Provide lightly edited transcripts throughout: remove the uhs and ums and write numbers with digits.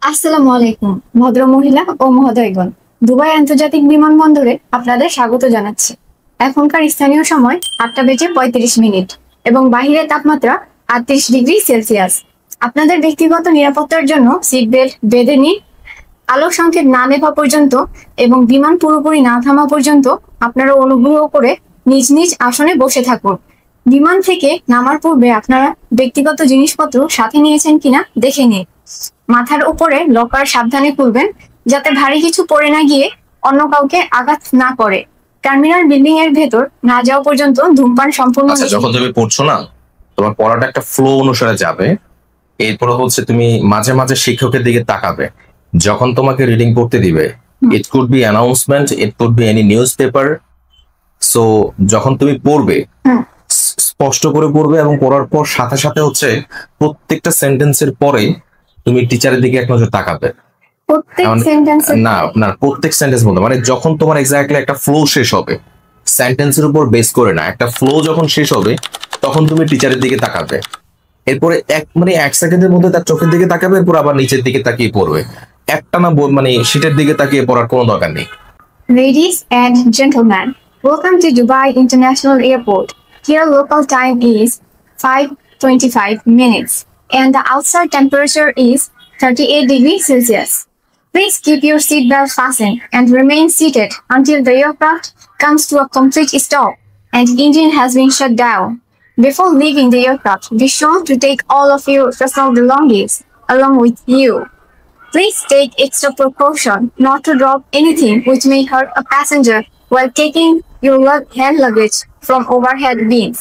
আসসালামু আলাইকুম ভদ্র মহিলা ও মহোদয়গণ। দুবাই আন্তর্জাতিক বিমানবন্দরে আপনাদের স্বাগত জানাচ্ছি। এখনকার স্থানীয় সময় 8:35 এবং বাহিরের তাপমাত্রা 38 ডিগ্রি সেলসিয়াস। আপনাদের ব্যক্তিগত নিরাপত্তার জন্য সিট বেল্ট বেঁধে নিন। আলোক সংকেত না দেখা পর্যন্ত এবং বিমান পুরোপুরি না থামা পর্যন্ত আপনারা অনুগ্রহ করে নিজ নিজ আসনে বসে থাকুন। বিমান থেকে নামার পূর্বে আপনারা ব্যক্তিগত জিনিসপত্র সাথে নিয়েছেন কিনা দেখে নিন। মাথার উপরে লকার সাবধানে খুলবেন যাতে ভারী কিছু পড়ে না গিয়ে অন্য কাউকে আঘাত না করে। টার্মিনাল বিল্ডিং এর ভেতর না যাওয়া পর্যন্ত ধূমপান সম্পূর্ণ আচ্ছা, নিষিদ্ধ। যখন তুমি পড়ছো না, তোমার পড়াটা একটা ফ্লো অনুসারে যাবে। এরপরে হচ্ছে তুমি মাঝে মাঝে শিক্ষকের দিকে তাকাবে যখন তোমাকে রিডিং পড়তে দিবে। It could be announcement, it could be any news paper. So যখন তুমি পড়বে হুম। স্পষ্ট করে পড়বে এবং পড়ার পর সাথে সাথে হচ্ছে প্রত্যেকটা সেন্টেন্সের পরে তুমি টিচারের দিকে এক নজর তাকাবে। প্রত্যেক এমন- সেন্টেন্সে না, আপনার প্রত্যেক সেন্টেন্স বলতে মানে যখন তোমার এক্স্যাক্টলি একটা ফ্লো শেষ হবে, সেন্টেন্সের উপর বেস করে না, একটা ফ্লো যখন শেষ হবে তখন তুমি টিচারের দিকে তাকাবে। এরপরে এক সেকেন্ডের মধ্যে তার চোখের দিকে তাকাবে, এরপর আবার নিচের দিকে তাকিয়ে পড়বে। একটা না মানে শীটের দিকে তাকিয়ে পড়ার কোনো দরকার নেই। Ladies and gentlemen, welcome to Dubai International Airport. Here local time is 5:25 and the outside temperature is 38 degrees Celsius. Please keep your seatbelt fastened and remain seated until the aircraft comes to a complete stop and engine has been shut down. Before leaving the aircraft, be sure to take all of your personal belongings along with you. Please take extra precaution not to drop anything which may hurt a passenger while taking your hand luggage from overhead bins.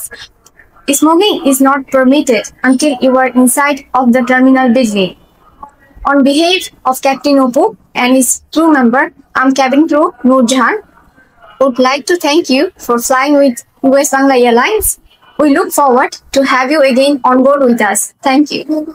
Smoking is not permitted until you are inside of the terminal building. On behalf of Captain Opu and his crew member, I'm cabin crew Nurjahan, would like to thank you for flying with US Bangla Airlines. We look forward to have you again on board with us. Thank you.